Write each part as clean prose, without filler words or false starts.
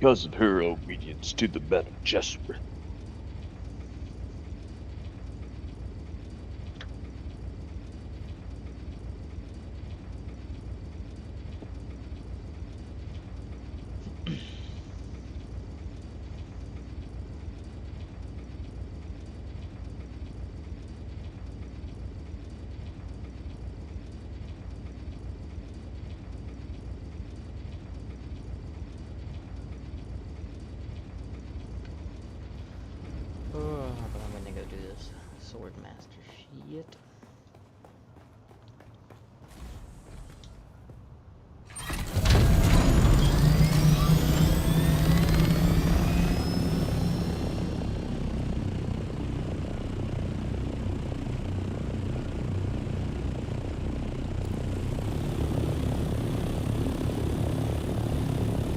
because of her obedience to the Bene Gesserit. Oh, but I'm gonna go do this sword master shit.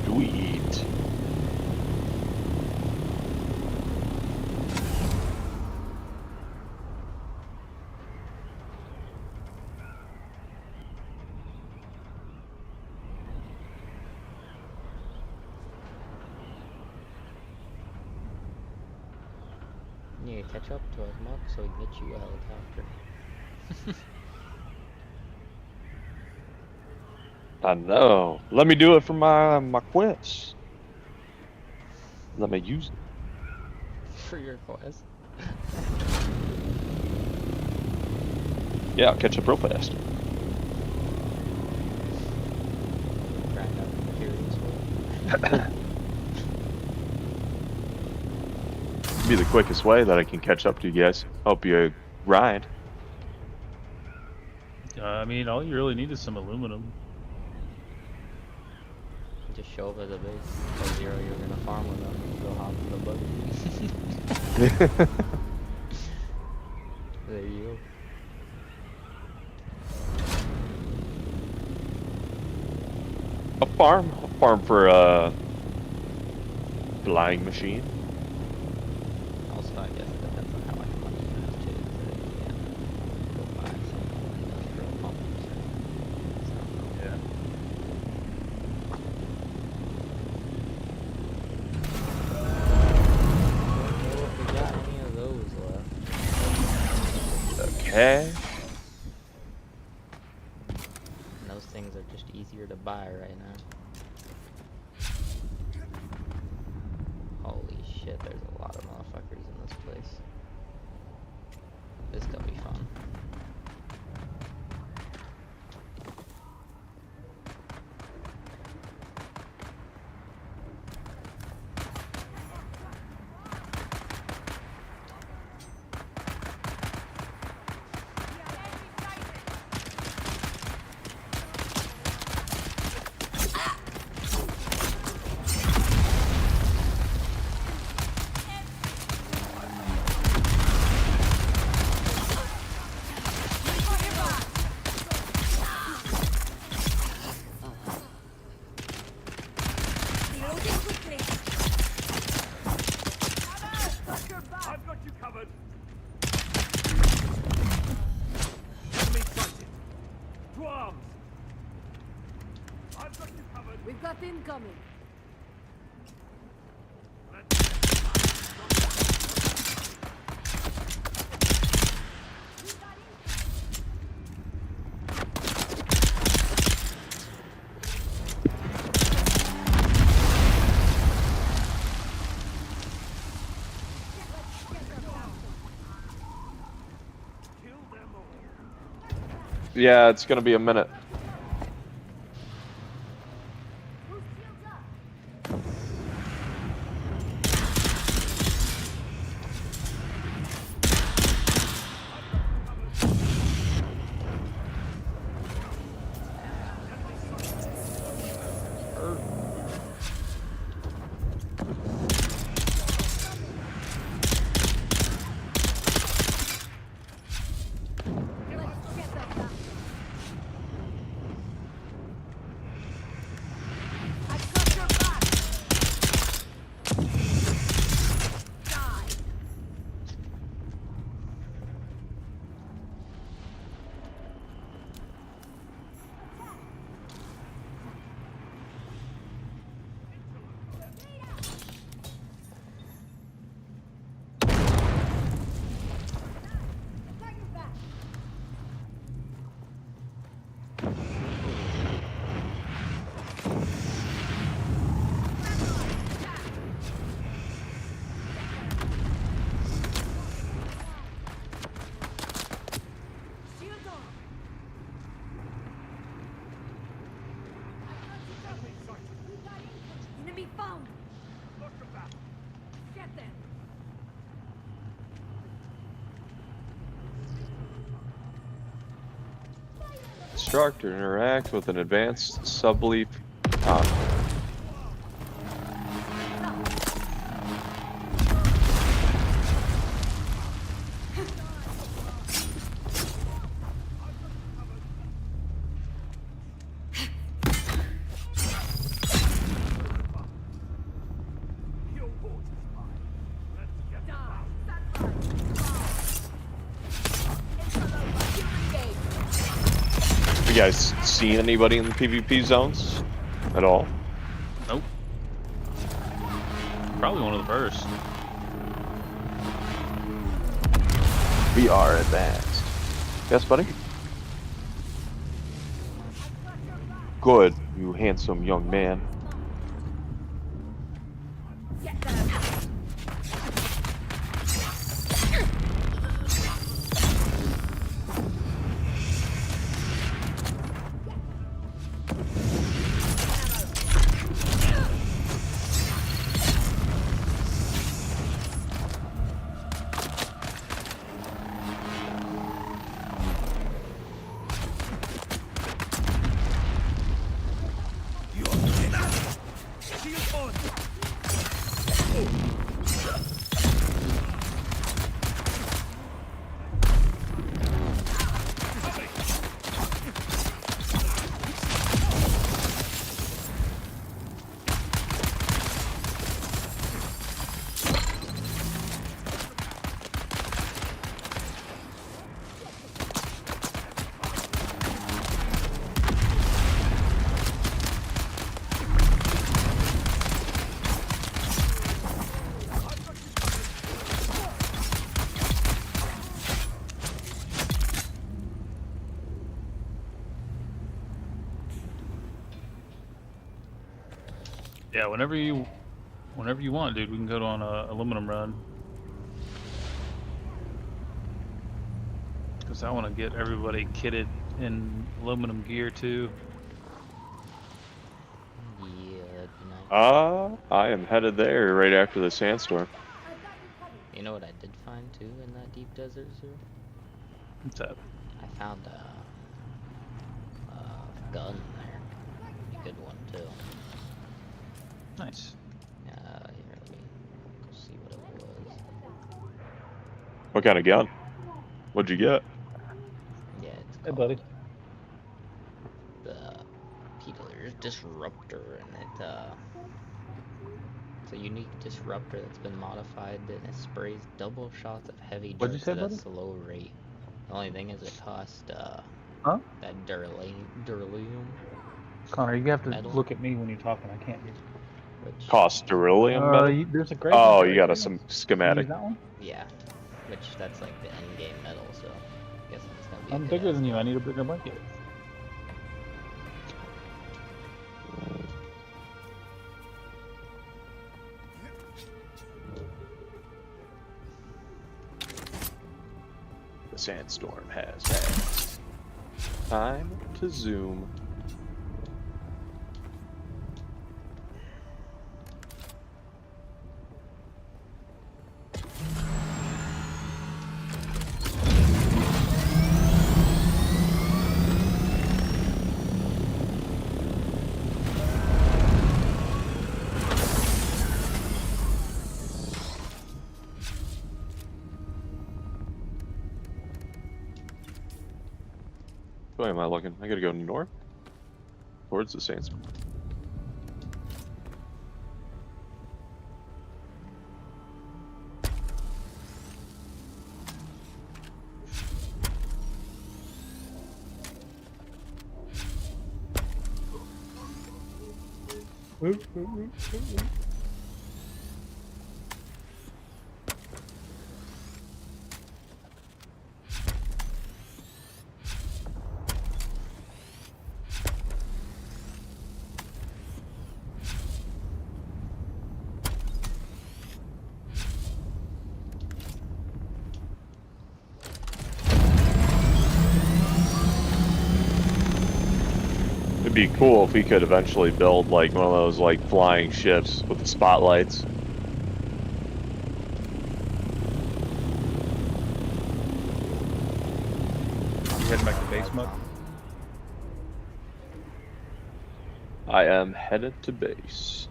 Do we eat? You need to catch up to us, Mark, so we can get you a helicopter. I know. Let me do it for my quest. Let me use it. For your quest. Yeah, I'll catch up real fast. Grind out the materials for it. Be the quickest way that I can catch up to you guys. Help you ride. I mean, all you really need is some aluminum. Just show up at the base. Tell Zero you're gonna farm with them. Go hop in the buggy. There you I'll farm for flying machine. go. Also, I guess it depends on how much money you have too. But yeah, go buy some industrial pumps. So, Yeah. don't know if we got any of those left. Okay. And those things are just easier to buy right now. Holy shit, there's a lot of motherfuckers in this place. This could be fun. I've got you covered. Enemy sighted. To arms. I've got you covered. We've got incoming. Kill them all. Yeah, it's gonna be a minute. Let's get that done. I got your back. Die. Get them. Construct or interact with an advanced subleaf. Your horse is mine. Let's get them Die. out. Have you guys seen anybody in the PvP zones at all? Nope. Probably one of the first. We are advanced. Yes, buddy? Good, you handsome young man. Get them. Shield on. Yeah, whenever you want, dude, we can go on a aluminum run. Cause I want to get everybody kitted in aluminum gear too. Yeah, that'd be nice. I am headed there right after the sandstorm. You know what I did find too in that deep desert zoo? What's that? I found a gun there. Good one too. Nice. Here, let me go see what it was. What kind of gun? What'd you get? Yeah, it's Hey, called buddy. the Peeler's Disruptor, and it's a unique disruptor that's been modified, and it sprays double shots of heavy What'd you darts say, at a buddy? slow rate. The only thing is it costs Huh? that duralium, Connor, you have to Metal? look at me when you're talking. I can't hear. which Cost beryllium metal? There's a great. Oh, you got some Can you schematic. use that one? yeah, which that's like the end game metal, so I guess it's gonna be. I'm bigger than you. I need a bigger blanket. The sandstorm has passed. Time to zoom. Where am I looking? I gotta go north? Towards the sandstorm. It'd be cool if we could eventually build like one of those like flying ships with the spotlights. Smoke. I am headed to base.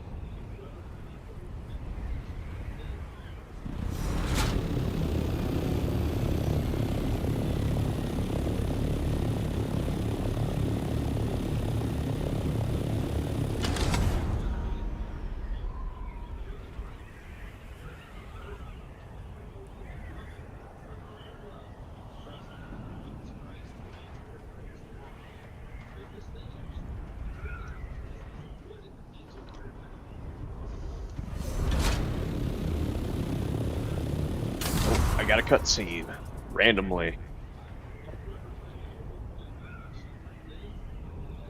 I got a cutscene randomly.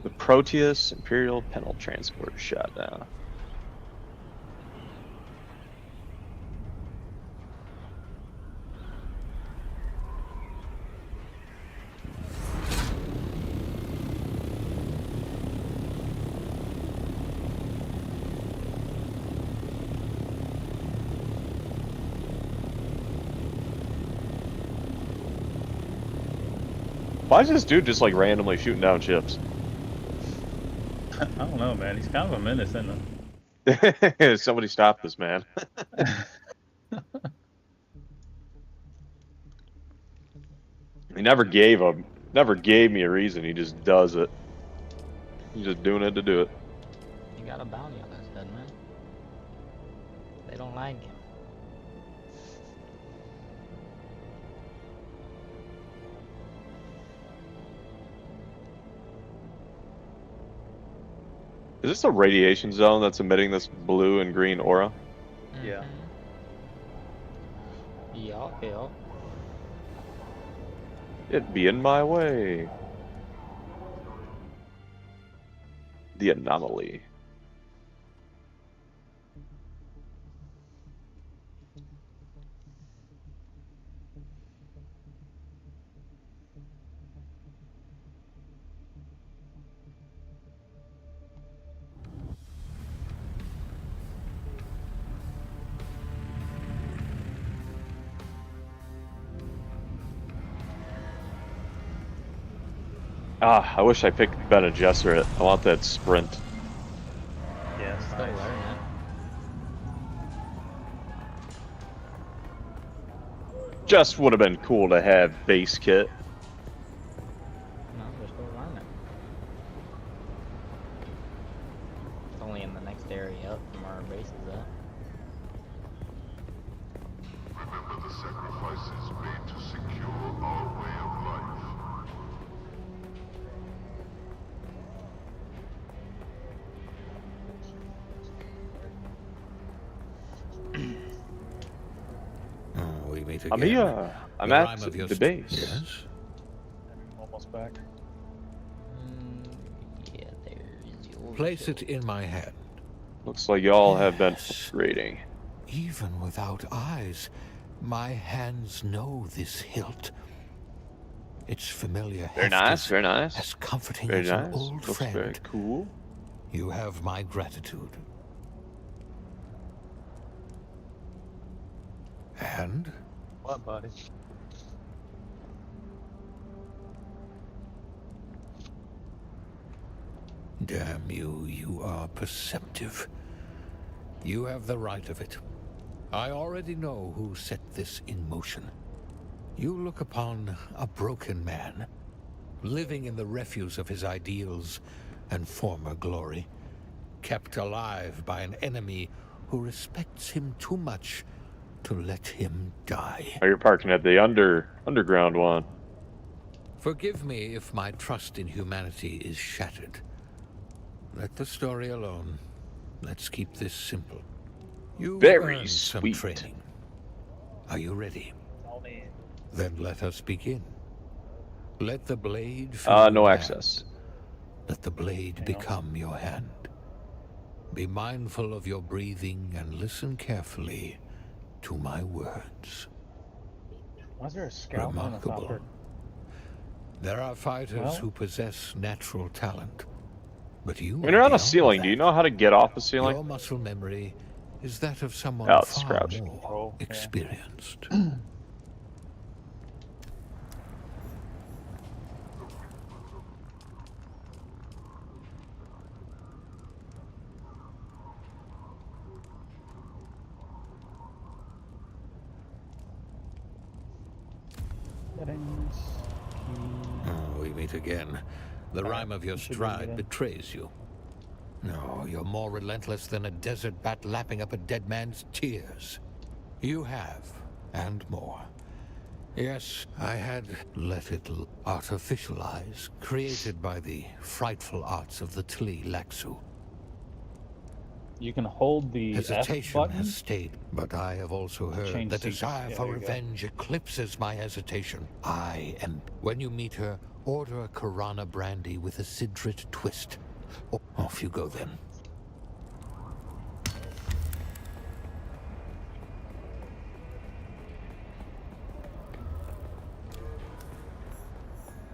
The Proteus Imperial Penal Transport shot down. Why is this dude just like randomly shooting down ships? I don't know, man. He's kind of a menace, isn't he? Somebody stop this man. He never gave me a reason. He just does it. He's just doing it to do it. You got a bounty on his head, man. They don't like him. Is this a radiation zone that's emitting this blue and green aura? Yeah. Yeah, yeah. It'd be in my way. The anomaly. Ah, I wish I picked Bene Gesserit. I want that sprint. Yeah, it's Still nice. learning it. Just would have been cool to have base kit. No, we're still learning. It's only in the next area up from where our base is at. Remember the sacrifices made to secure our way of life. Oh, we meet I'm again. here. I'm The at rhyme of your the st- base. Yes? I'm almost back. Yeah, there's your Place it in my hand. Looks like y'all have been Yes. upgrading. Even without eyes, my hands know this hilt. Its familiar Very heft nice, is very nice. as comforting Very as nice. an old Looks friend. very cool. You have my gratitude. And What, buddy? damn you, you are perceptive. You have the right of it. I already know who set this in motion. You look upon a broken man, living in the refuse of his ideals and former glory, kept alive by an enemy who respects him too much to let him die. Oh, you're parking at the underground one. Forgive me if my trust in humanity is shattered. Let the story alone. Let's keep this simple. You Very earned some sweet. training. Are you ready? All me. Then let us begin. Let the blade fill No your hand. access. Let the blade on. become your hand. Be mindful of your breathing and listen carefully to my words. Why is there a scout on the Remarkable. hopper? There are fighters Well- who possess natural talent, but you When you're on a beyond ceiling, do you that. know how to get off the ceiling? Your muscle memory is that of someone Oh, it's far crouch. more Oh, yeah. experienced. Settings. Oh, we meet again. The rhyme of your you should be stride good. betrays you. No, you're more relentless than a desert bat lapping up a dead man's tears. You have, and more. Yes, I had let it artificialize, created by the frightful arts of the Tli Laxu. You can hold the F Hesitation button. has stayed, but I have also heard Change that seats. desire Yeah, for there you go. revenge eclipses my hesitation. I am. When you meet her, order a Karana brandy with a Sidrit twist. Off you go then.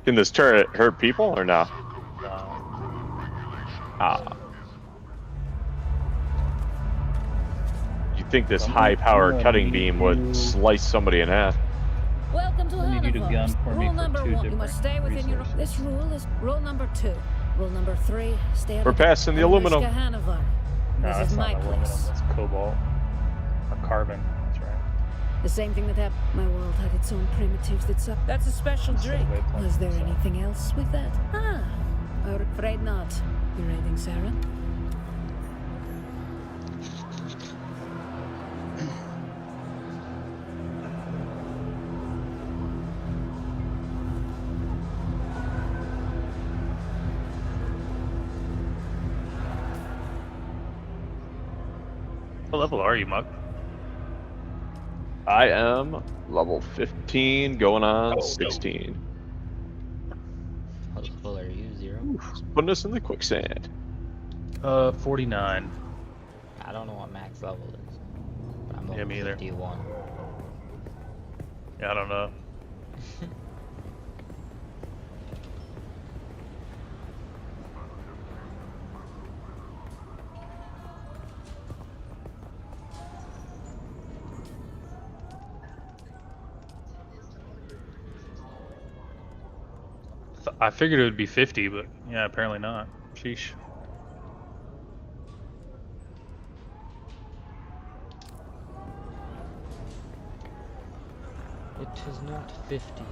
Can this turret hurt people or no? Ah. You think this high-powered cutting beam would slice somebody in half? Welcome to I need you to Hanover. gun for me Rule for number 2 one, you must stay different within your. resources. This rule is rule number 2. Rule number 3, stay out We're of passing the aluminum. Hanover. No, This that's is my not aluminum. place. That's cobalt. Or carbon. That's right. The same thing that happened. My world had its own primitives that suck. That's a special So drink. wait, Was there so- anything else with that? Ah, I'm afraid not. You raving, Sarah? What level are you, Muck? I am level 15, going on Oh, no. 16. What level are you, Zero? Putting us in the quicksand. 49. I don't know what max level is. But I'm level Yeah, me either. 51. Yeah, I don't know. I figured it would be 50, but yeah, apparently not. Sheesh. It is not 50.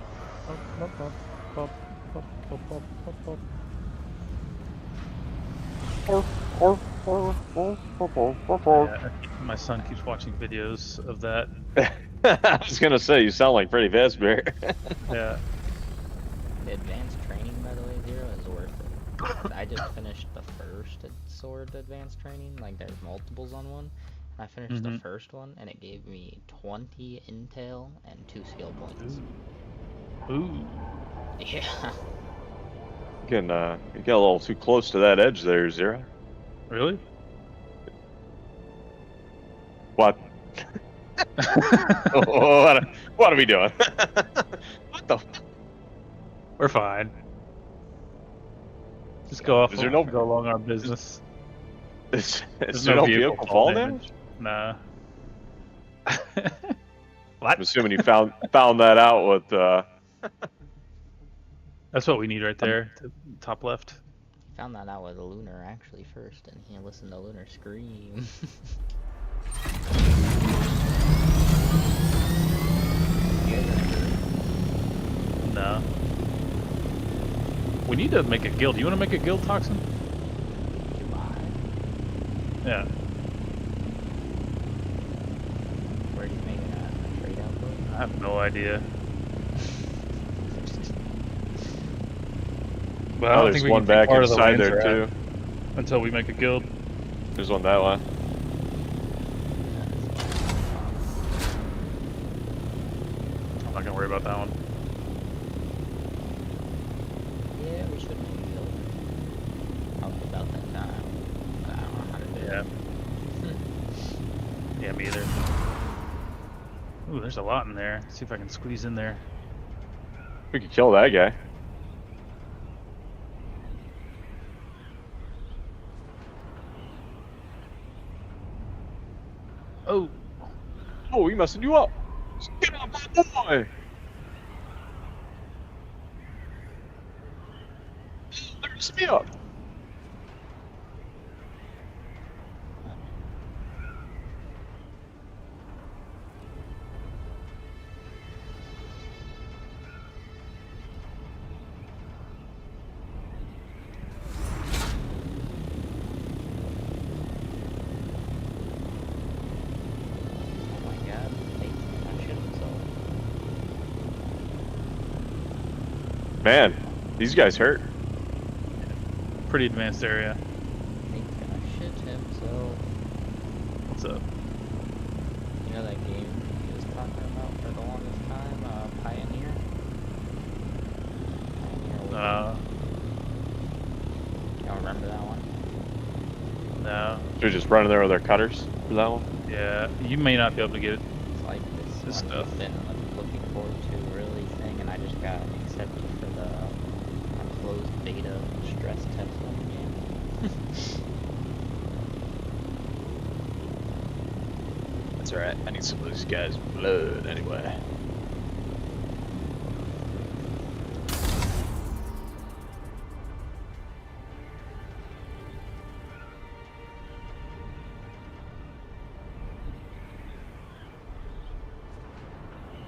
Yeah, my son keeps watching videos of that. I was gonna say, you sound like Freddy Fazbear. Yeah. The advanced training, by the way, Zero, is worth it. I just finished the first sword advanced training. Like, there's multiples on one. I finished the first one, and it gave me 20 intel and 2 skill points. Ooh. Yeah. You got a little too close to that edge there, Zero. Really? What? what are we doing? What the? We're fine. Just go off. Is there no- go along our business. Is There's there no vehicle fall damage? Nah. I'm What? assuming you found that out with. That's what we need right there. To top left. Found that out with Lunar actually first, and he listened to Lunar scream. You guys remember? No. We need to make a guild. You want to make a guild, Toxin? Dubai? Yeah. Where do you make it at? A trade outpost? I have no idea. But I Oh, don't there's think we one can take back part of the inside lands there we're at too. until we make a guild. There's one that way. I'm not gonna worry about that one. Yeah, we should make a guild. Probably about that time. But I don't know how to do Yeah. Yeah, me either. Ooh, there's a lot in there. See if I can squeeze in there. We could kill that guy. Oh, Oh, he messing you up. Get out, my boy. There's me up. Man, these guys hurt. Pretty advanced area. Nate's gonna shit himself. What's up? You know that game he was talking about for the longest time? Pioneer? You don't remember that one? No. They're just running there with their cutters for that one. Yeah, you may not be able to get it. It's like this This one stuff. we've been looking forward to really thing, and I just got accepted for the closed beta stress test on the game. That's alright. I need some of these guys' blood anyway.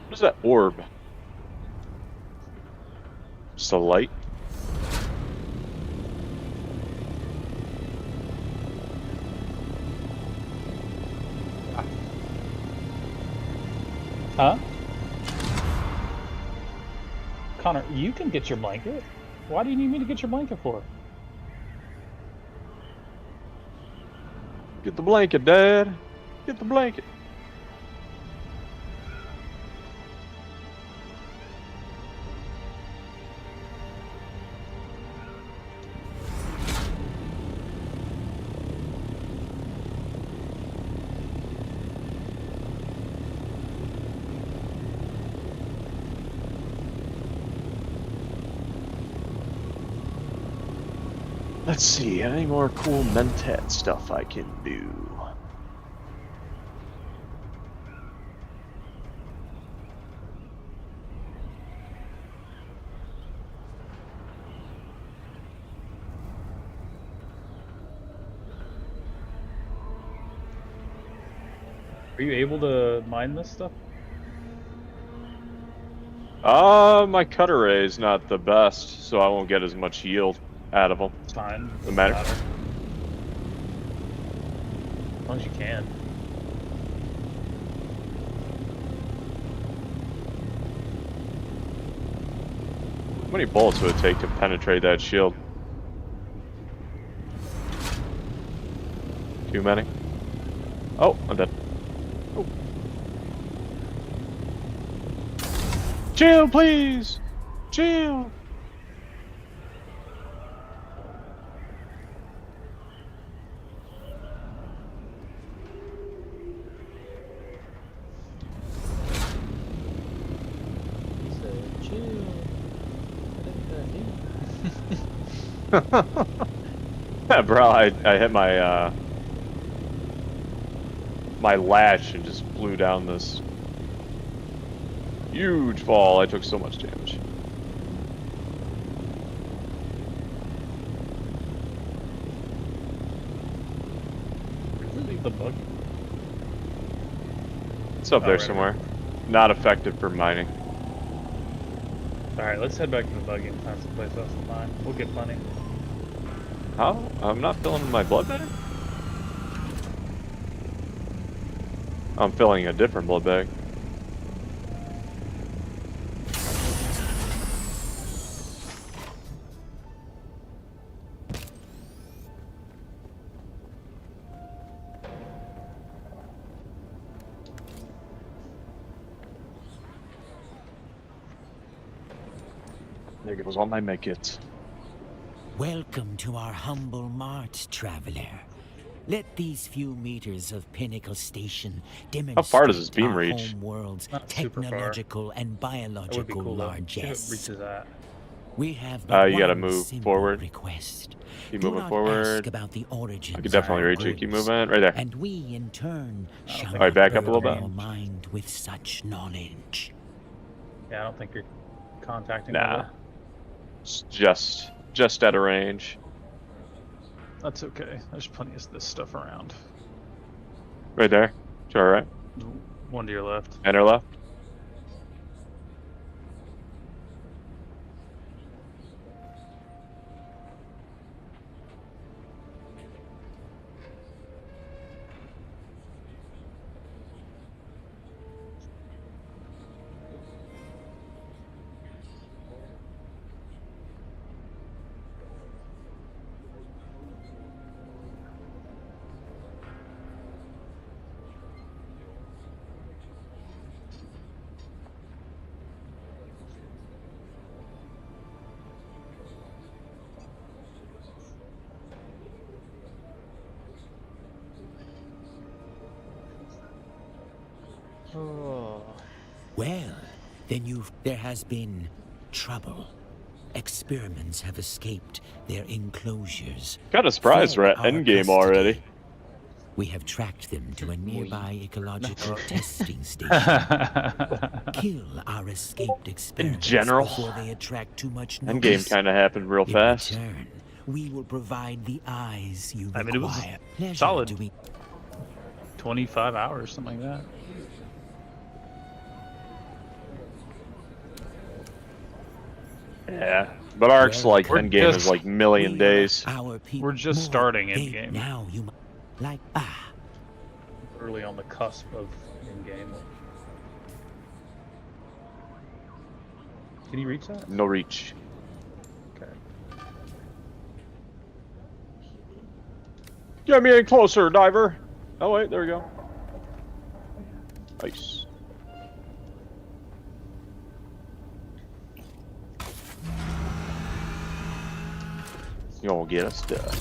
What is that orb? Just a light? Huh? Connor, you can get your blanket. Why do you need me to get your blanket for? Get the blanket, Dad. Get the blanket. Let's see, any more cool Mentat stuff I can do? Are you able to mine this stuff? My cutter ray is not the best, so I won't get as much yield out of them. It's fine. Doesn't matter. As long as you can. How many bullets would it take to penetrate that shield? Too many? Oh, I'm dead. Oh. Chill, please! Chill! He said, chill. What did I do? Bro, I hit my my latch and just flew down this huge fall. I took so much damage. Where did you leave the buggy? It's up Oh, there right somewhere. Not effective for mining. Alright, let's head back to the buggy and find some place else to mine. We'll get plenty. How? I'm not filling my blood bag? I'm filling a different blood bag. There goes all my medkits. Welcome to our humble mart, traveler. Let these few meters of Pinnacle Station demonstrate How far does this beam our reach? home world's Not super far. technological and That would be biological cool though. If it largesse. reaches that. We have but You gotta one move simple forward. request. Keep Do moving not forward. ask about the origins I could definitely of reach it. Keep goods, moving. Right there. and we, in turn, shall Alright, back up a little burden bit. your mind with such knowledge. Yeah, I don't think you're contacting Nah. over. It's just out of range. That's okay. There's plenty of this stuff around. Right there. To our right. One to your left. And our left. Oh. Well, then there has been trouble. Experiments have escaped their enclosures. Kind of surprised we're fled at our endgame custody. already. We have tracked them to a nearby ecological No. testing station. Kill our escaped experiments general, before they attract too much Endgame notice. kind of happened real In fast. return, we will provide the eyes you I mean, it was require. Pleasure solid. doing 25 hours, something like that. Yeah, but Ark's like We're Endgame is just- like million days. our people. We're just starting Endgame. Now you like Early on the cusp of Endgame. Can you reach that? No reach. Okay. Get me in closer, diver. Oh wait, there we go. Nice. You gonna get us stuck.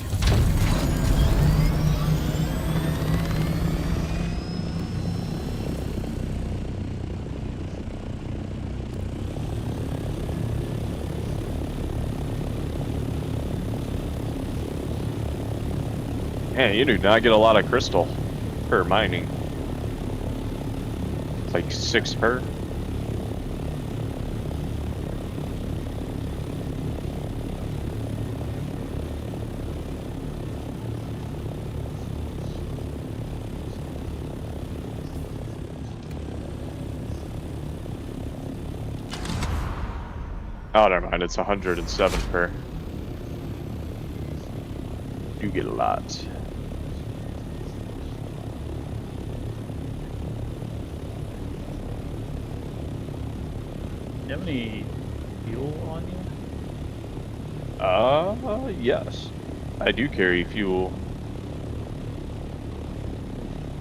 Man, you do not get a lot of crystal per mining. It's like 6 per. Oh, never mind. It's 107 per. You get a lot. Do you have any fuel on you? Yes. I do carry fuel.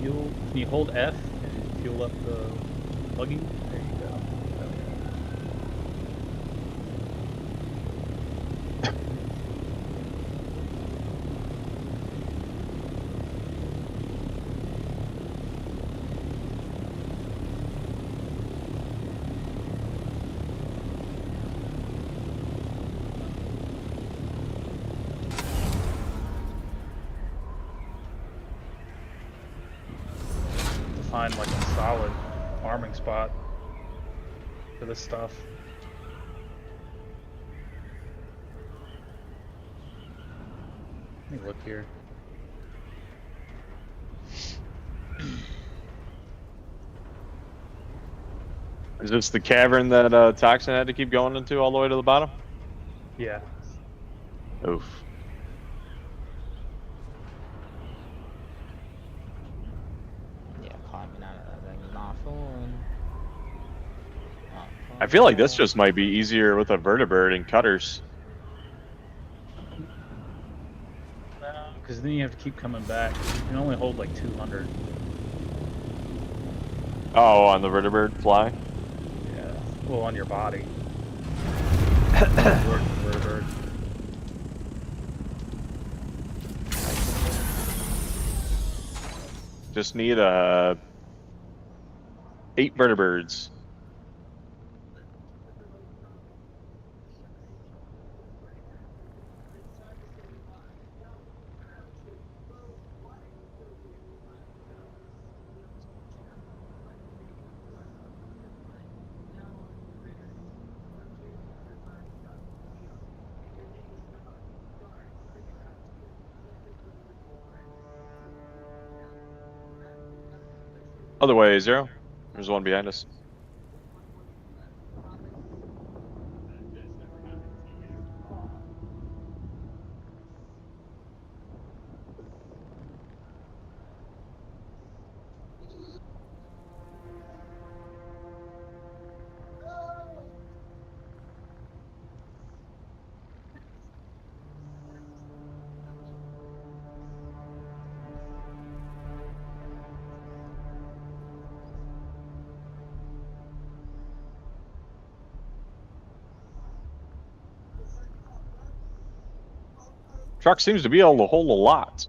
Fuel. Can you hold F and fuel up the buggy? There you go. Find like a solid farming spot for this stuff. Let me look here. Is this the cavern that Toxin had to keep going into all the way to the bottom? Yeah. Oof. Yeah, climbing out of that thing's not fun. Not fun I feel like at this all. just might be easier with a vertibird and cutters. No, because then you have to keep coming back. You can only hold like 200. Oh, on the vertibird fly? Yeah. Well, on your body. Vertibird. Just need 8 vertibirds. Other way, Zero. There's one behind us. Truck seems to be able to hold a lot.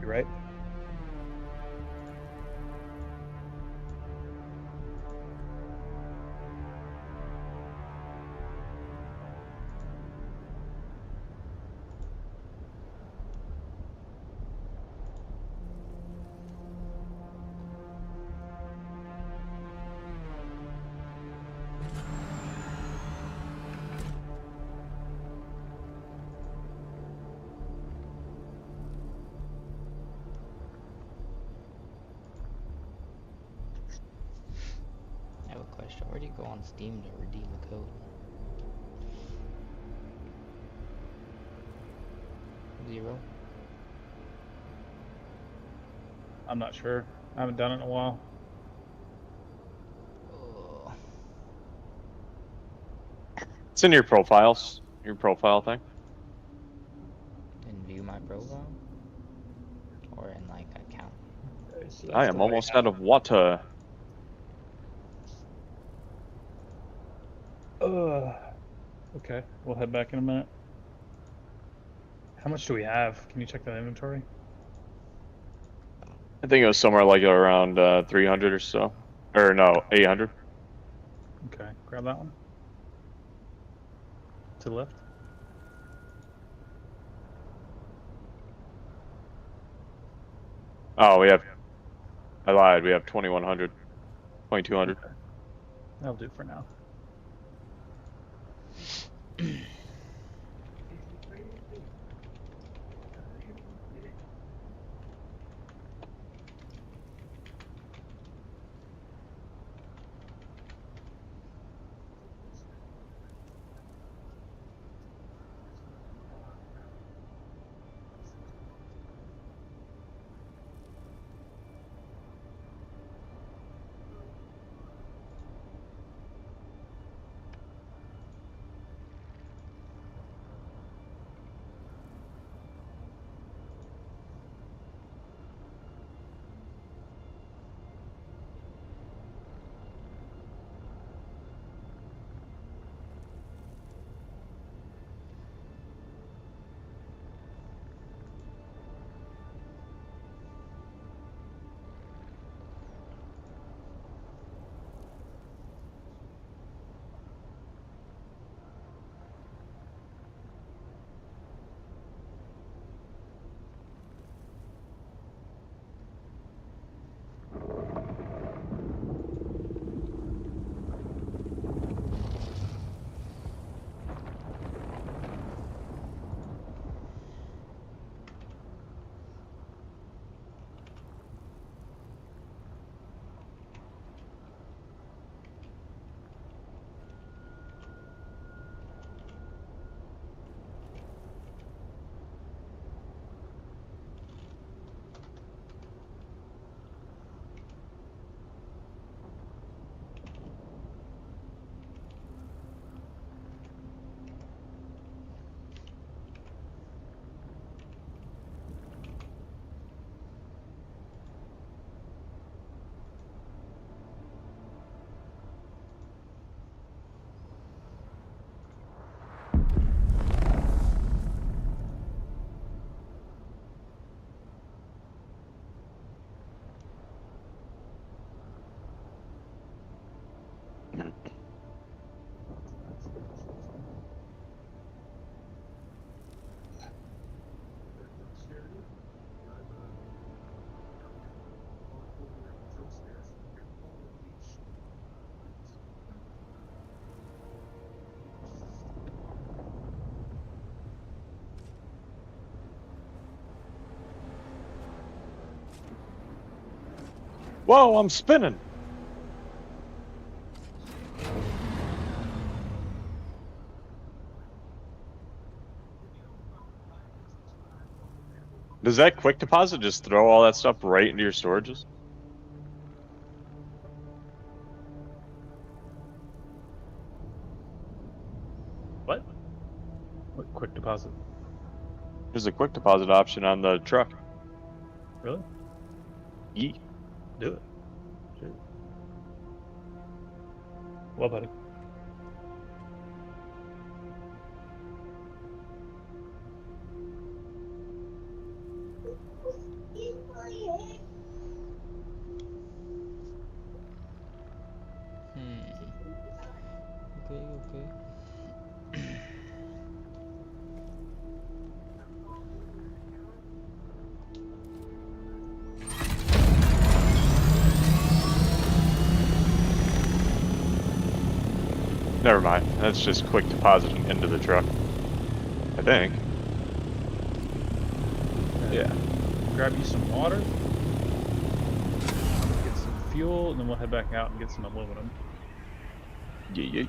You're right. I have a question. Where do you go on Steam to redeem a code? 0? I'm not sure. I haven't done it in a while. Oh. It's in your profiles, your profile thing. In view my profile? Or in like account? Okay, so I that's the am way almost out of water. Okay, we'll head back in a minute. How much do we have? Can you check that inventory? I think it was somewhere like around 300 or so. Or no, 800. Okay, grab that one. To the left. Oh, I lied. We have 2100. 2200. Okay. That'll do for now. Whoa, I'm spinning. Does that quick deposit just throw all that stuff right into your storages? What? What quick deposit? There's a quick deposit option on the truck. Really? Yee. Do it. Sure. Well, buddy. Okay, okay. Never mind. That's just quick depositing into the truck. I think. Yeah. Grab you some water. Get some fuel, and then we'll head back out and get some aluminum. Yeah.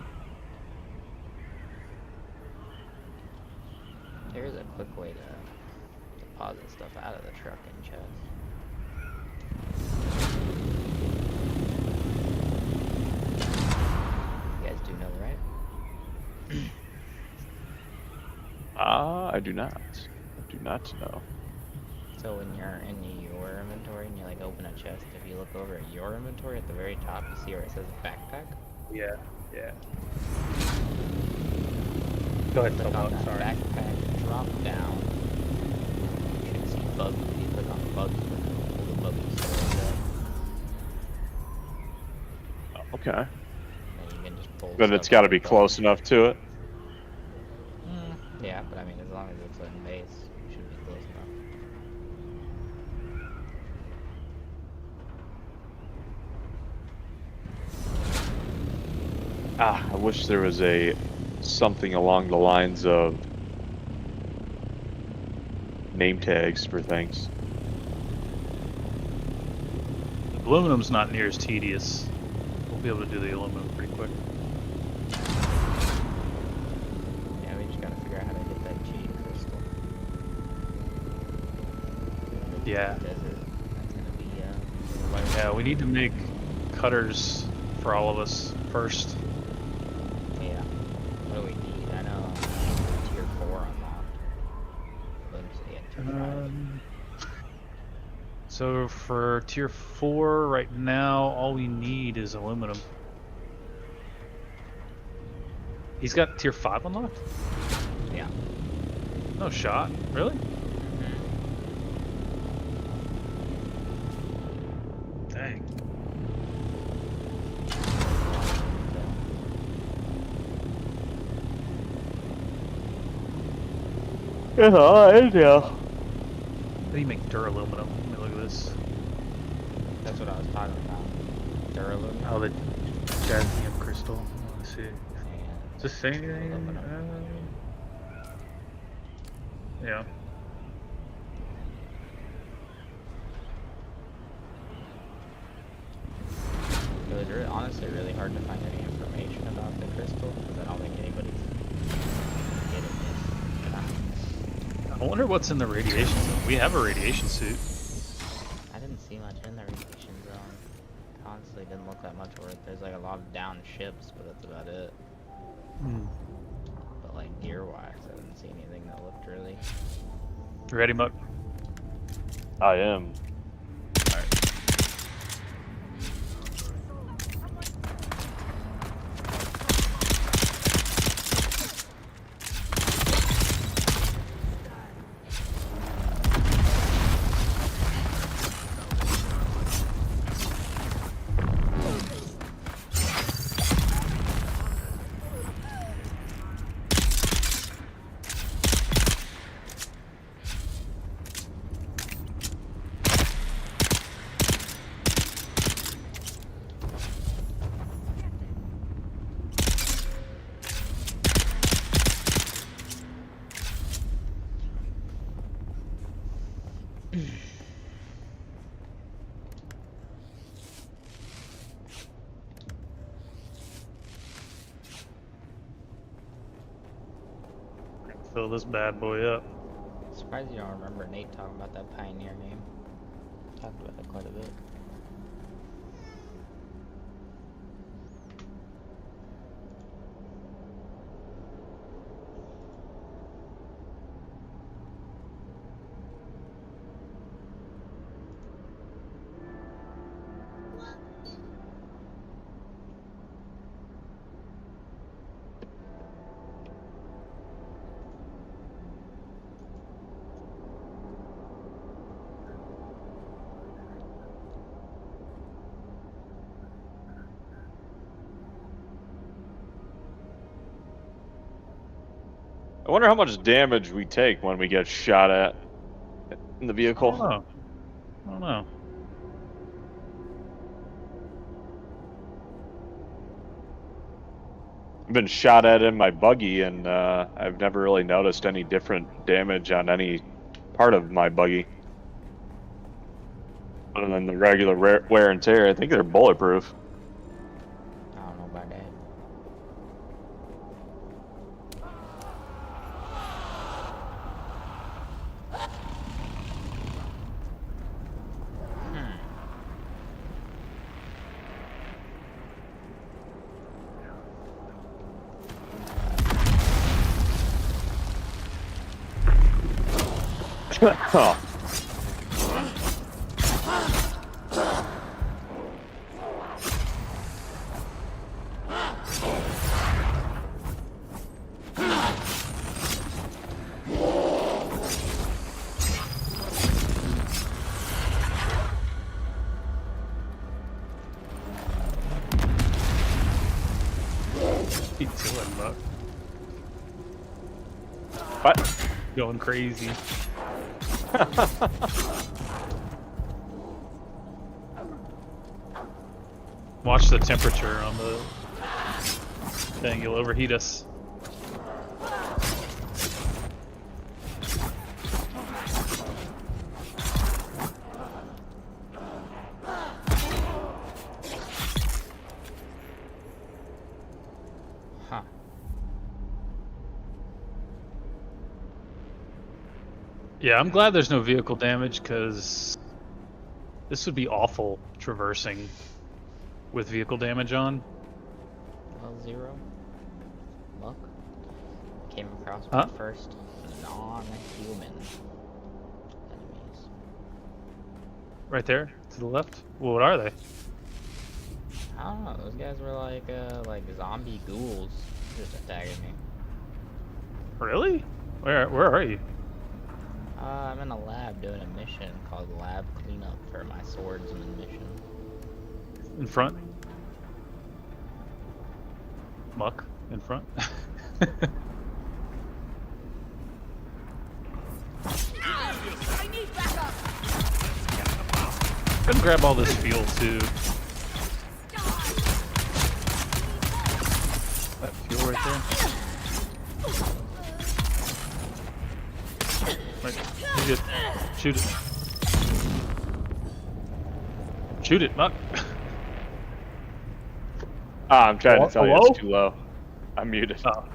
There is a quick way to deposit stuff out of the truck and chest. You guys do know, right? I do not. I do not know. So when you're in your inventory and you like open a chest, if you look over at your inventory at the very top, you see where it says backpack. Yeah. Go ahead, Click Tomo. on that Sorry. backpack, drop down. You should see buggy. If you click on buggy, pull the buggy storage up. Okay. And then you can just pull But stuff it's got to out be of the close buggy. enough to it. Yeah, but I mean, as long as it's in base, you should be close enough. I wish there was something along the lines of name tags for things. Aluminum's not near as tedious. We'll be able to do the aluminum pretty quick. Yeah, we just gotta figure out how to get that jade crystal. Yeah. Desert. That's gonna be Yeah, we need to make cutters for all of us first. Yeah. What do we need? I know tier 4 unlocked. Let me see it. Tier 5. So for tier 4 right now, all we need is aluminum. He's got tier 5 unlocked? Yeah. No shot. Really? Dang. It's alright, yeah. How do you make duraluminum? Let me look at this. That's what I was talking about. Duralumin. Oh, the jasmium crystal. Let me see. And Does this say anything? aluminum. Yeah. It was honestly really hard to find any information about the crystal because I don't think anybody's getting this. I wonder what's in the radiation zone. We have a radiation suit. I didn't see much in the radiation zone. Honestly, didn't look that much for it. There's like a lot of downed ships, but that's about it. But like gear-wise, I didn't see anything that looked really. You ready, Muck? I am. Fill this bad boy up. Surprised you don't remember Nate talking about that Pioneer game. Talked about it quite a bit. I wonder how much damage we take when we get shot at in the I vehicle. don't know. I don't know. I've been shot at in my buggy, and I've never really noticed any different damage on any part of my buggy. Other than the regular wear and tear. I think they're bulletproof. I don't know about that. Oh. Keep chilling, Buck. What? Going crazy. Watch the temperature on the thing, you'll overheat us. Huh. Yeah, I'm glad there's no vehicle damage, because this would be awful traversing with vehicle damage on. Well, zero. Look. Came across Huh? my first non-human enemies. Right there, to the left. Well, what are they? I don't know. Those guys were like zombie ghouls just attacking me. Really? Where are you? I'm in a lab doing a mission called Lab Cleanup for my swordsman mission. In front? Muck in front? I need backup! Come grab all this fuel too. That fuel right there. Right, you good. Shoot it. Shoot it, Muck. Ah, I'm trying to tell you Hello? it's too low. I'm muted. Oh. I'm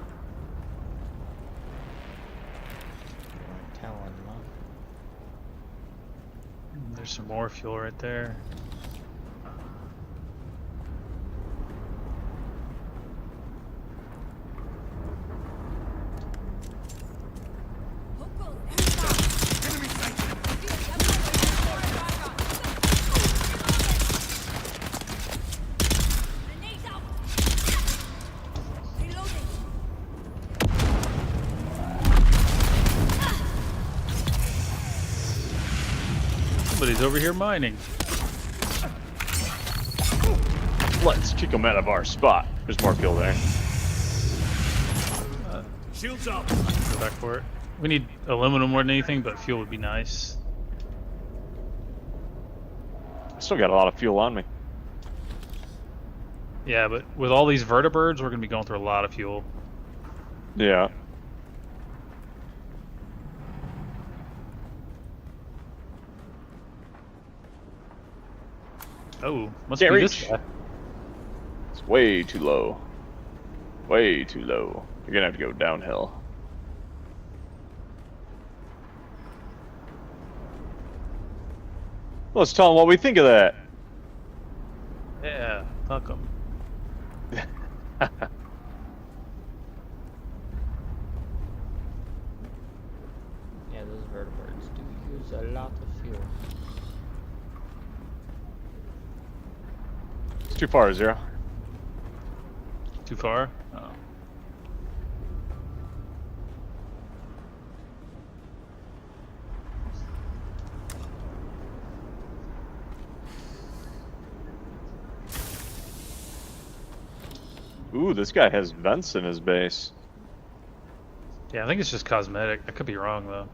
telling them. There's some more fuel right there. Somebody's over here mining. Let's kick them out of our spot. There's more fuel there. Shields up. Go back for it. We need aluminum more than anything, but fuel would be nice. I still got a lot of fuel on me. Yeah, but with all these vertibirds, we're gonna be going through a lot of fuel. Yeah. Oh, must Can't be reach. this guy. It's way too low. Way too low. You're gonna have to go downhill. Let's tell them what we think of that. Yeah, fuck him. Yeah, those vertebrates do use a lot of fuel. It's too far, Zero. Too far? Oh. Ooh, this guy has vents in his base. Yeah, I think it's just cosmetic. I could be wrong though.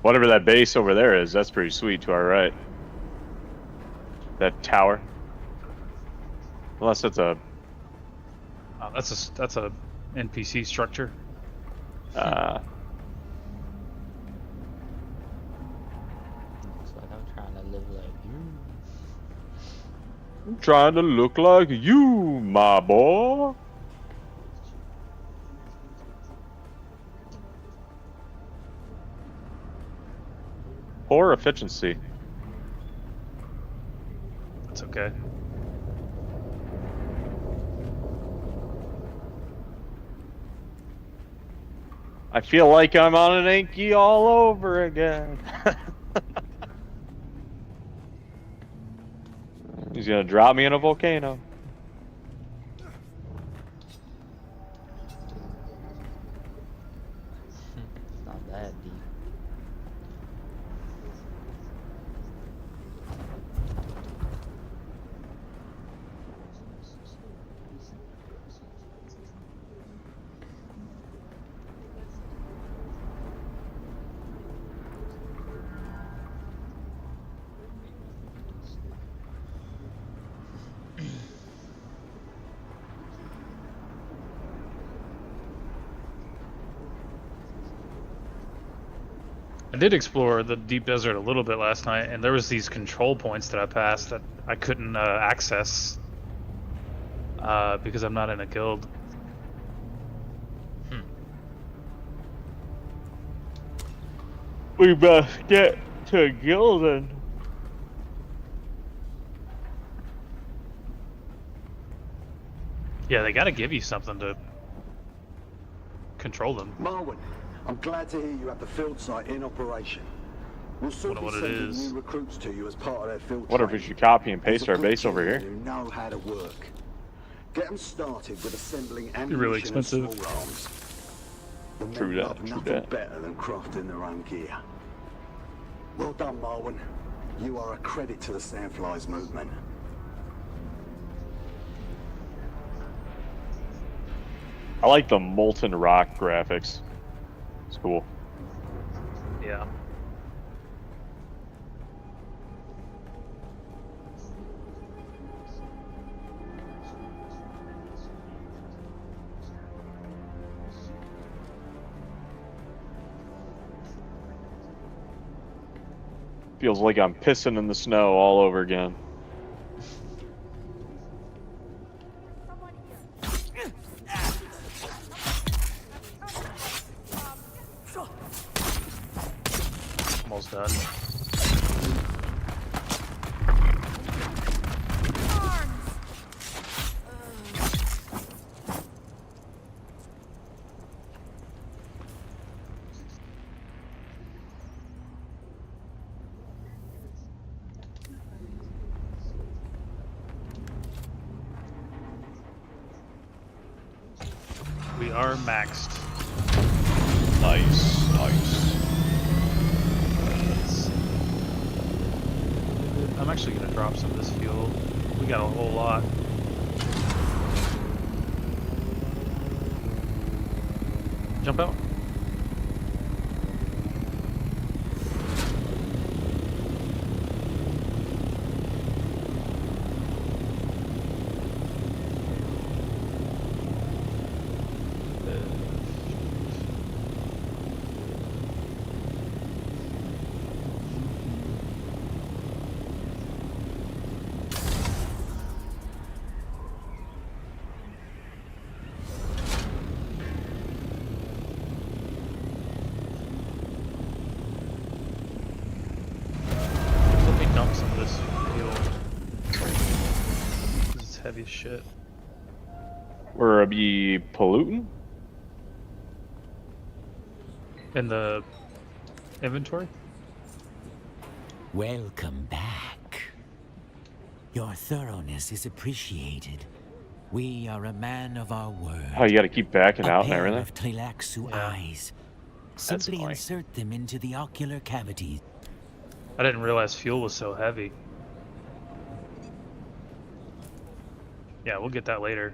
Whatever that base over there is, that's pretty sweet to our right. That tower. Unless it's a That's a NPC structure. uh Looks like I'm trying to live like you. I'm trying to look like you, my boy. Poor efficiency. That's okay. I feel like I'm on an Anki all over again. He's gonna drop me in a volcano. It's not that deep. I did explore the deep desert a little bit last night, and there was these control points that I passed that I couldn't access because I'm not in a guild. We must get to Gildan. Yeah, they gotta give you something to control them. Marwin, I'm glad to hear you have the field site in operation. We'll soon Wonder be what it sending is. new recruits to you as part of their field What if we training. should copy and There's paste a our good base over few here? who know how to work. Get them started with assembling Really ammunition and expensive. small arms. The men True that, love true nothing that. better than crafting their own gear. Well done, Marwin. You are a credit to the Sandflies movement. I like the molten rock graphics. It's cool. Yeah. Feels like I'm pissing in the snow all over again. Almost done. We are maxed. Nice, nice. I'm actually gonna drop some of this fuel. We got a whole lot. Jump out. Let me dump some of this fuel. This is heavy as shit. We're be polluting? In the inventory? Welcome back. Your thoroughness is appreciated. We are a man of our word. Oh, you gotta keep backing A out and pair everything? of Tleilaxu Yeah. eyes. Simply annoying. insert them into the ocular cavity. I didn't realize fuel was so heavy. Yeah, we'll get that later.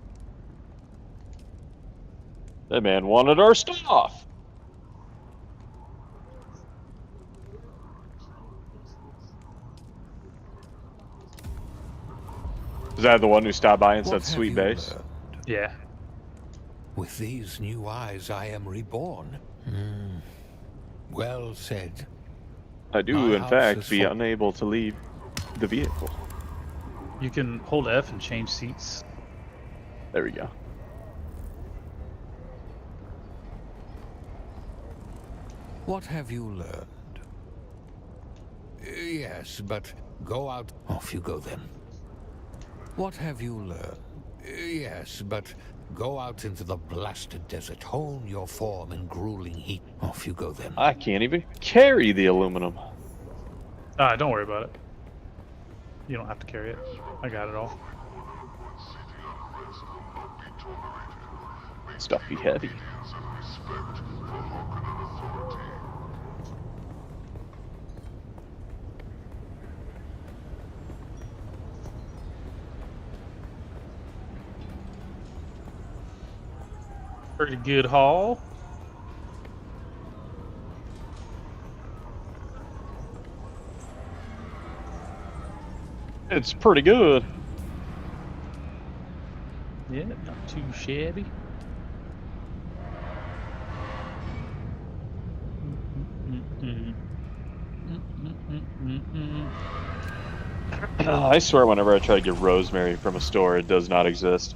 That man wanted our stuff. Is that the one who stopped by and What said have sweet you base? learned? Yeah. With these new eyes, I am reborn. Well said. I do, My in house fact, is be full. unable to leave the vehicle. You can hold F and change seats. There we go. What have you learned? Yes, but go out. Off you go then. What have you learned? Yes, but go out into the blasted desert. Hone your form in grueling heat. Off you go then. I can't even carry the aluminum. Don't worry about it. You don't have to carry it. I got it all. Stuff be heavy. Pretty good haul. It's pretty good. Yeah, not too shabby. I swear whenever I try to get rosemary from a store, it does not exist.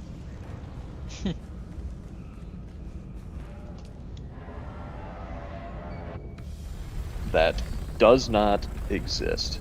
That does not exist.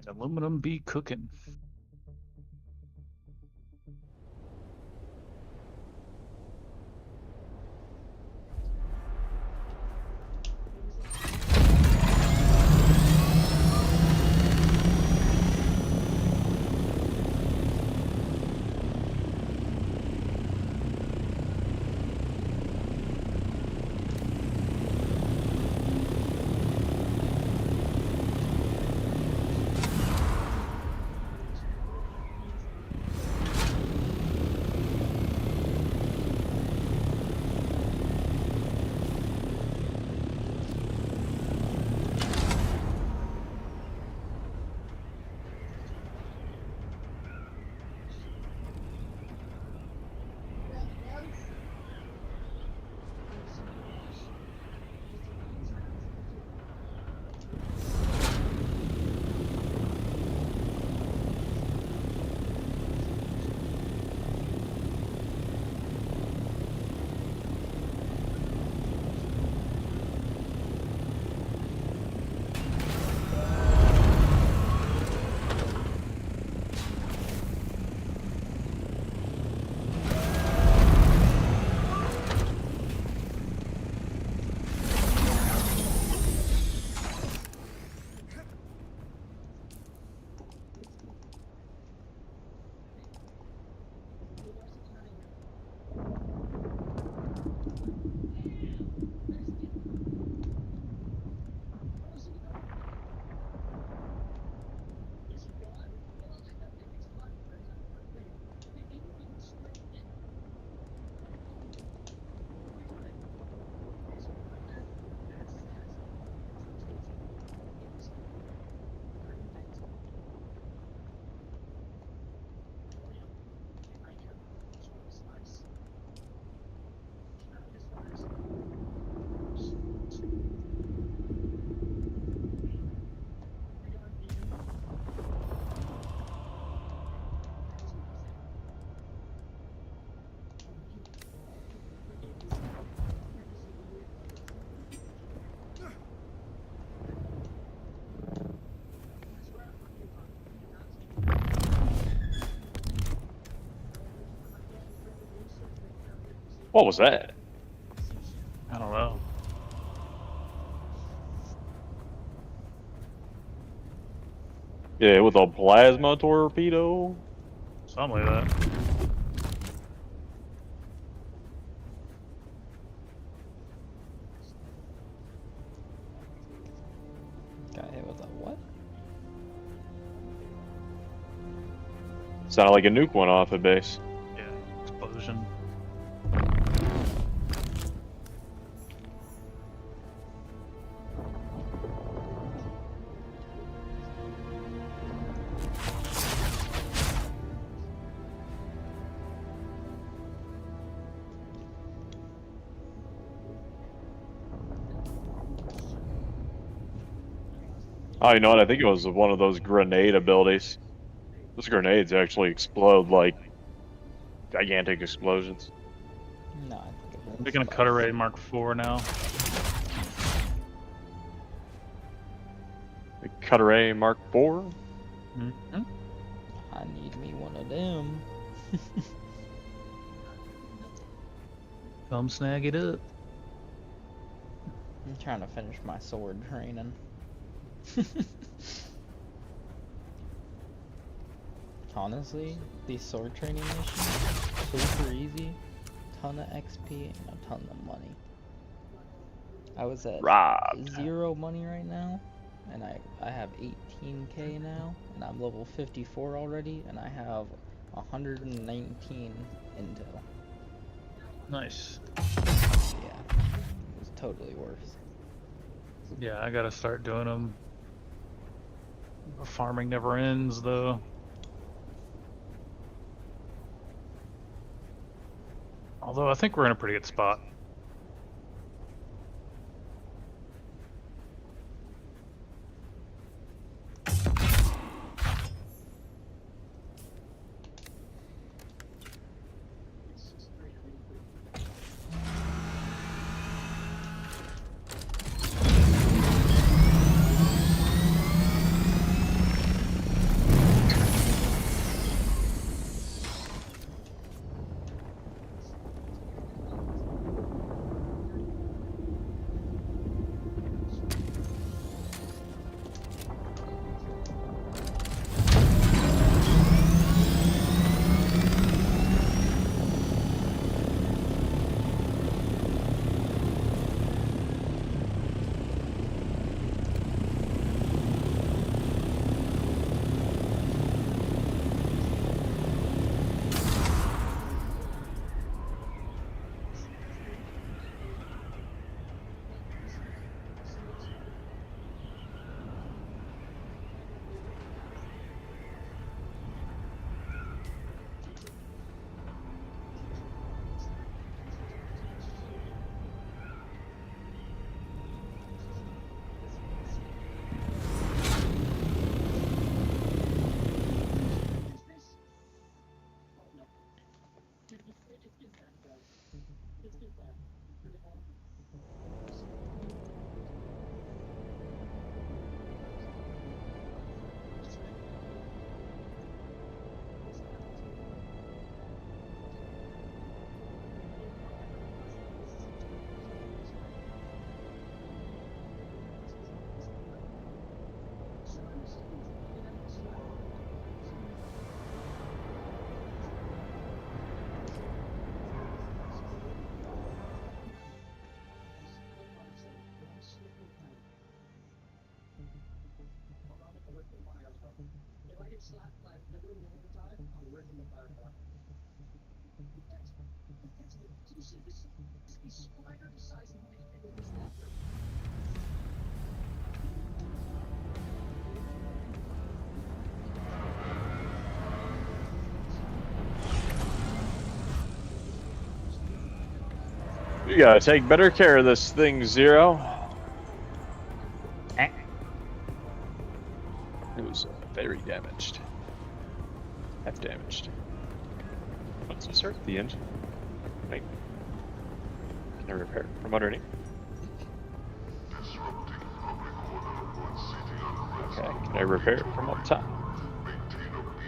Aluminum be cooking. What was that? I don't know. Yeah, with a plasma torpedo. Something like that. Got hit with a what? Sounded like a nuke went off at base. Yeah, explosion. Oh, you know what? I think it was one of those grenade abilities. Those grenades actually explode like gigantic explosions. No, I think it was. They're gonna cut array Mark IV now. The Cutter Mark IV. Mm-hmm. I need me one of them. Come snag it up. I'm trying to finish my sword training. Honestly, these sword training missions, super easy, ton of XP and a ton of money. I was at Robbed. 0 money right now, and I have 18k now, and I'm level 54 already, and I have 119 intel. Nice. Yeah, it's totally worth. Yeah, I gotta start doing them. Farming never ends, though. Although I think we're in a pretty good spot. You gotta take better care of this thing, Zero. It was very damaged. Half damaged. Once you start the engine, wait. Can I repair it from underneath? Okay, can I repair it from up top?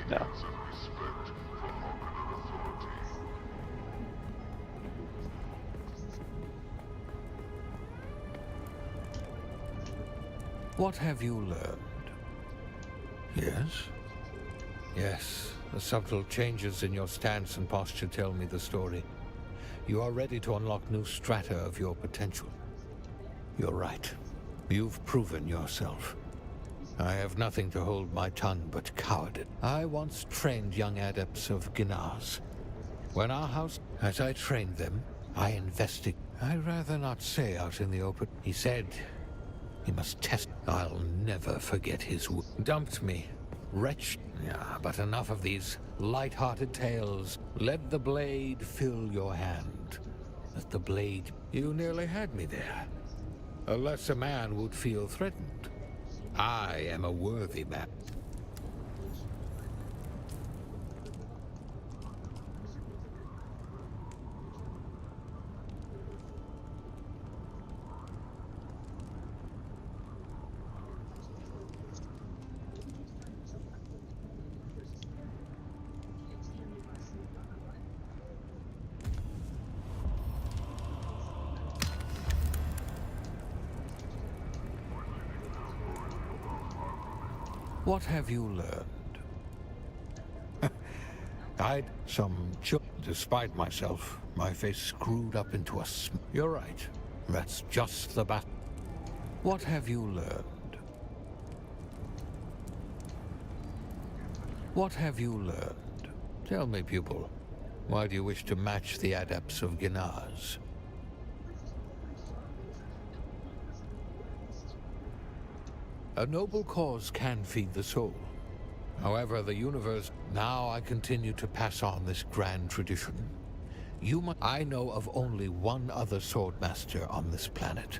No. What have you learned? Yes? Yes, the subtle changes in your stance and posture tell me the story. You are ready to unlock new strata of your potential. You're right. You've proven yourself. I have nothing to hold my tongue but cowardice. I once trained young adepts of Gnaz. When our house... As I trained them, I invested... I'd rather not say out in the open. He said he must test... I'll never forget his... Dumped me. Wretched. Yeah, but enough of these light-hearted tales. Let the blade fill your hand. Let the blade... You nearly had me there. A lesser man would feel threatened. I am a worthy man. What have you learned? I'd despite myself, my face screwed up into a You're right. That's just the bat. What have you learned? What have you learned? Tell me, pupil. Why do you wish to match the adepts of Gnaz? A noble cause can feed the soul. However, the universe... Now I continue to pass on this grand tradition. I know of only one other swordmaster on this planet.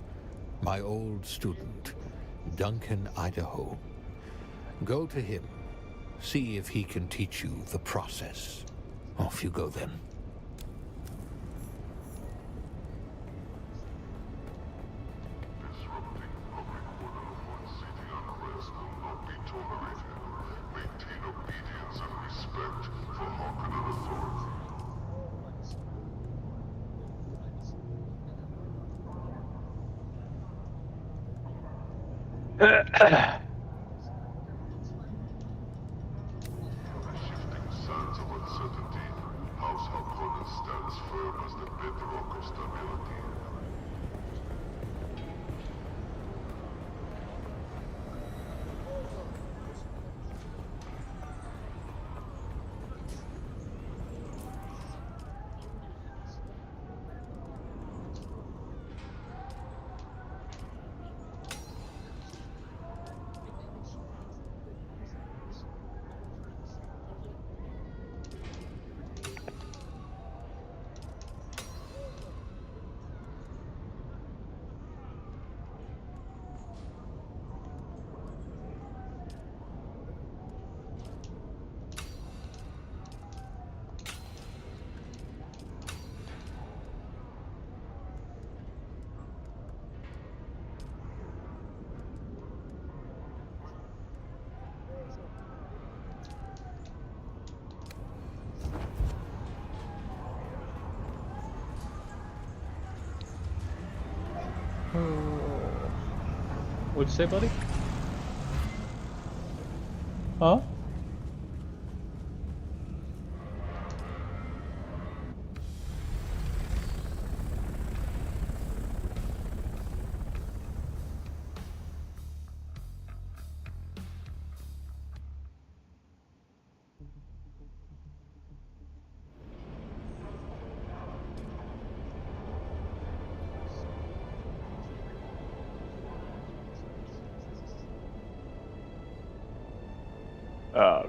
My old student, Duncan, Idaho. Go to him. See if he can teach you the process. Off you go then. Disrupting public order or inciting unrest will not be tolerated. Maintain obedience and respect for Harkonnen authority. Shifting sands of uncertainty, House Harkonnen stands firm as the bedrock of stability. What'd you say, buddy? Huh?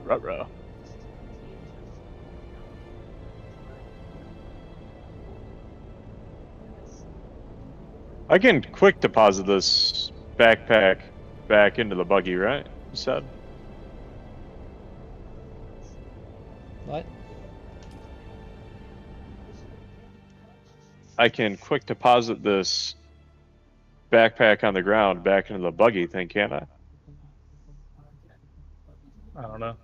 Ruh-roh. I can quick deposit this backpack back into the buggy, right? You said? What? I can quick deposit this backpack on the ground back into the buggy thing, can't I? I don't know.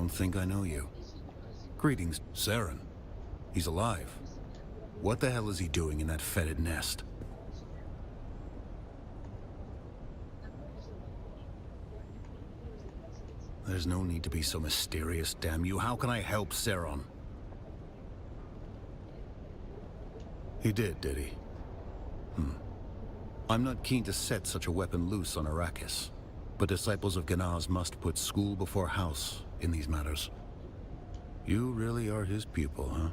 don't think I know you. Greetings, Saren. He's alive. What the hell is he doing in that fetid nest? There's no need to be so mysterious, damn you. How can I help Saren? He did he? I'm not keen to set such a weapon loose on Arrakis, but disciples of Ganaz must put school before house in these matters. You really are his pupil, huh?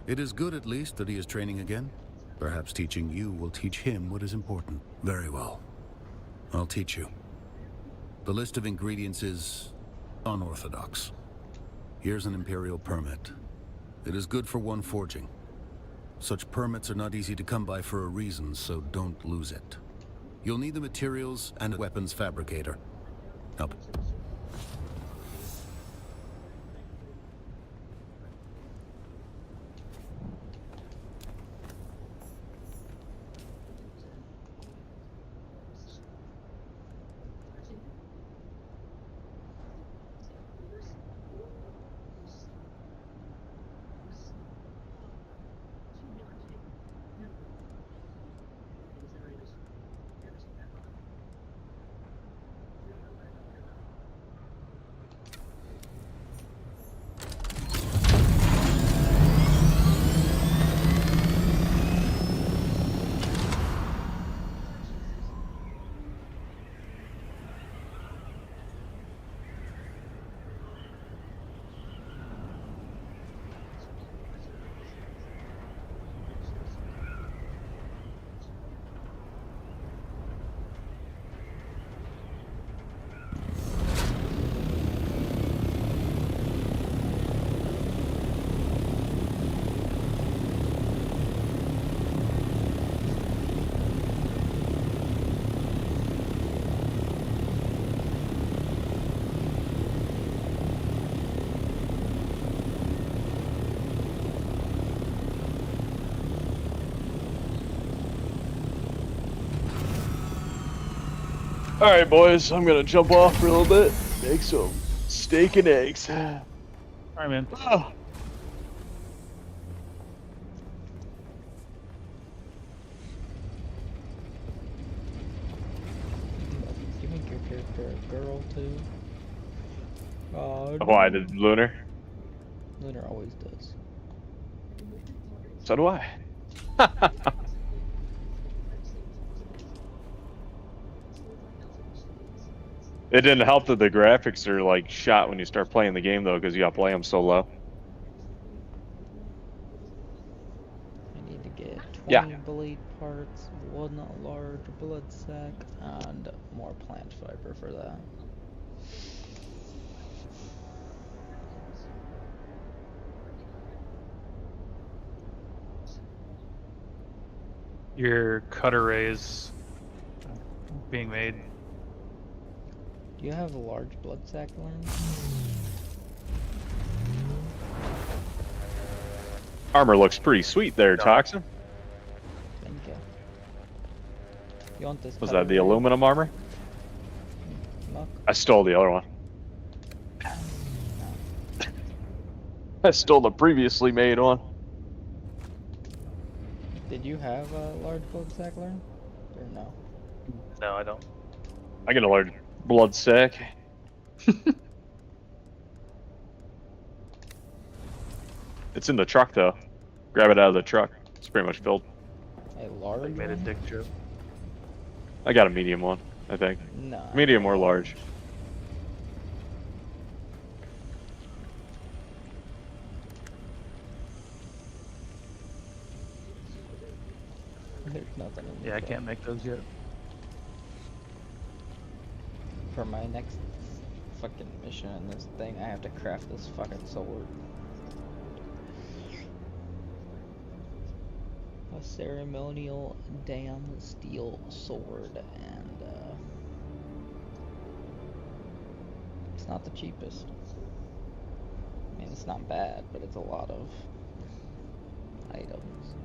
It is good, at least, that he is training again. Perhaps teaching you will teach him what is important. Very well. I'll teach you. The list of ingredients is unorthodox. Here's an Imperial permit. It is good for one forging. Such permits are not easy to come by for a reason, so don't lose it. You'll need the materials and a weapons fabricator. Up. All right, boys, I'm gonna jump off for a little bit, make some steak and eggs. All right, man. Oh. Do you make your character a girl too? Why did Lunar? Lunar always does. So do I. It didn't help that the graphics are like shot when you start playing the game though, because you gotta play them so low. I need to get 20 blade parts, 1 large blood sac, and more plant fiber for that. Your cut arrays being made. Do you have a large blood sac learned? Armor looks pretty sweet there, Toxin. Thank you. You want this? Was that the aluminum armor? No. I stole the other one. I stole the previously made one. Did you have a large blood sac learned? Or no? No, I don't. I get a large blood sack. It's in the truck though. Grab it out of the truck. It's pretty much filled. A large Made a one? dick joke. I got a medium one, I think. No. Medium or large. There's nothing in the Yeah, I truck. can't make those yet. For my next fucking mission in this thing, I have to craft this fucking sword. A ceremonial damn steel sword, and it's not the cheapest. I mean, it's not bad, but it's a lot of items.